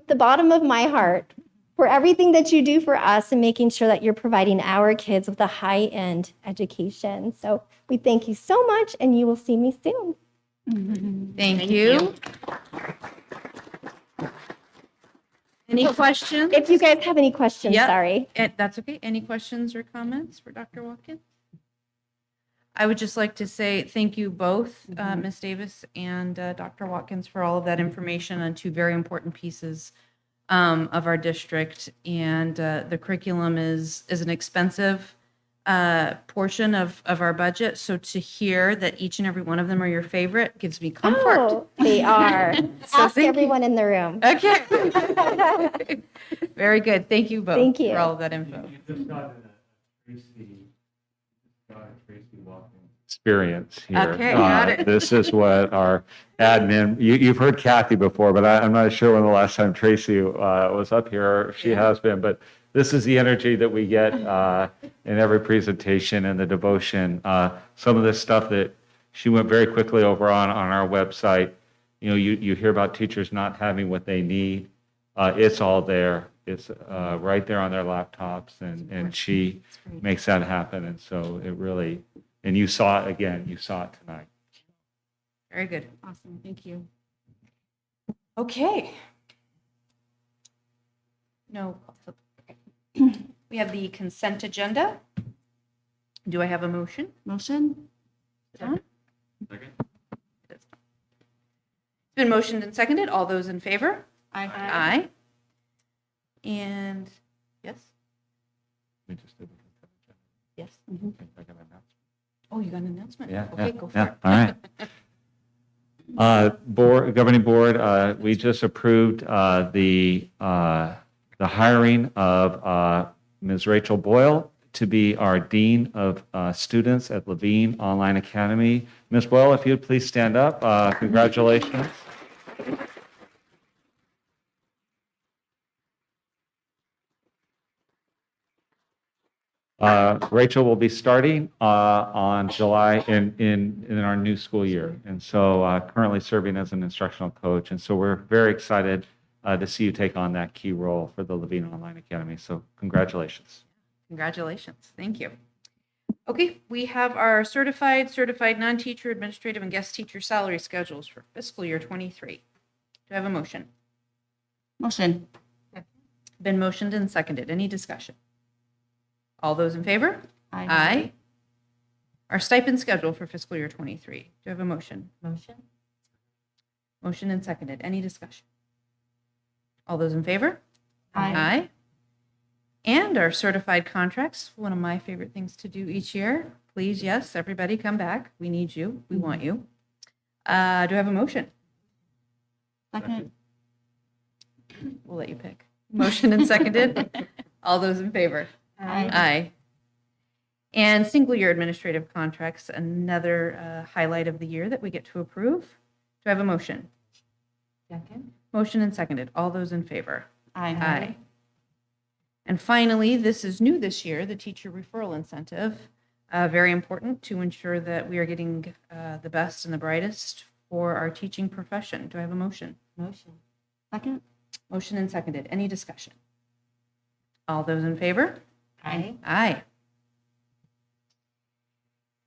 the bottom of my heart for everything that you do for us and making sure that you're providing our kids with a high-end education. So we thank you so much, and you will see me soon. Thank you. Any questions? If you guys have any questions, Yep. sorry. That's okay. Any questions or comments for Dr. Watkins? I would just like to say thank you both, Ms. Davis and Dr. Watkins, for all of that information on 2 very important pieces of our district. And the curriculum is an expensive portion of our budget. So to hear that each and every one of them are your favorite gives me comfort. Oh, they are. So Ask everyone in the room. Okay. Very good. Thank you both Thank you. for all of that info. You just got a Tracy Watkins experience here. Okay, got it. This is what our admin, you've heard Kathy before, but I'm not sure when the last time Tracy was up here. She has been, but this is the energy that we get in every presentation and the devotion. Some of this stuff that she went very quickly over on our website, you hear about teachers not having what they need. It's all there. It's right there on their laptops, and she makes that happen. And so it really, and you saw it again, you saw it tonight. Very good. Awesome. Thank you. Okay. No. Okay. We have the consent agenda. Do I have a motion? Motion? Second. It's been motioned and seconded. All those in favor? Aye. Aye. And yes. We just did it. Yes. I got an announcement. Oh, you got an announcement? Yeah, Okay, yeah, go for yeah. it. All right. Governing board, we just approved the hiring of Ms. Rachel Boyle to be our Dean of Students at Levine Online Academy. Ms. Boyle, if you would please stand up. Congratulations. Rachel will be starting on July in our new school year, and so currently serving as an instructional coach. And so we're very excited to see you take on that key role for the Levine Online Academy. So congratulations. Congratulations. Thank you. Okay, we have our certified, non-teacher, administrative, and guest teacher salary schedules for fiscal year 23. Do I have a motion? Motion. Been motioned and seconded. Any discussion? All those in favor? Aye. Our stipend schedule for fiscal year 23. Do I have a motion? Motion? Motion and seconded. Any discussion? All those in favor? Aye. And our certified contracts, one of my favorite things to do each year. Please, yes, everybody come back. We need you. We want you. Do I have a motion? Second. We'll let you pick. Motion and seconded. All those in favor? Aye. And single year administrative contracts, another highlight of the year that we get to approve. Do I have a motion? Second. Motion and seconded. All those in favor? Aye. Aye. And finally, this is new this year, the teacher referral incentive. Very important to ensure that we are getting the best and the brightest for our teaching profession. Do I have a motion? Motion. Second. Motion and seconded. Any discussion? All those in favor? Aye. Aye.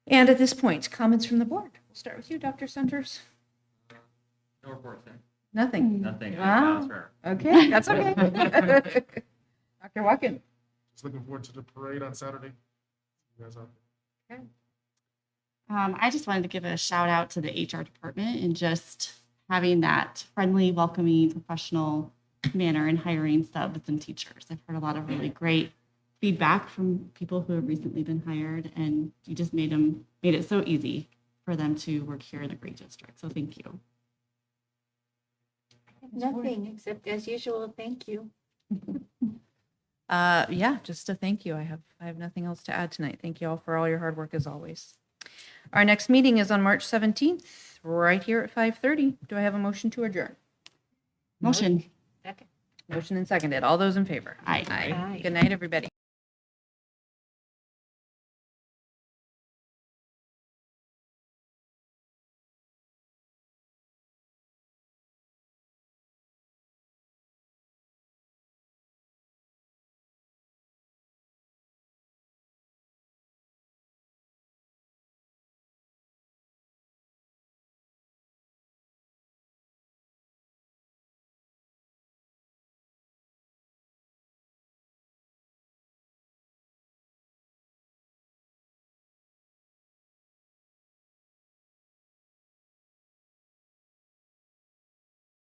And at this point, comments from the board. We'll start with you, Dr. Centers. No report, then. Nothing. Nothing. Wow. Okay, that's okay. Dr. Watkins. Just looking forward to the parade on Saturday. You guys out there. I just wanted to give a shout out to the HR department and just having that friendly, welcoming, professional manner in hiring subs and teachers. I've heard a lot of really great feedback from people who have recently been hired, and you just made it so easy for them to work here in the great district. So thank you. Nothing except as usual, thank you. Yeah, just a thank you. I have nothing else to add tonight. Thank you all for all your hard work as always. Our next meeting is on March 17th, right here at 5:30. Do I have a motion to adjourn? Motion. Second. Motion and seconded. All those in favor? Aye. Aye. Good night, everybody.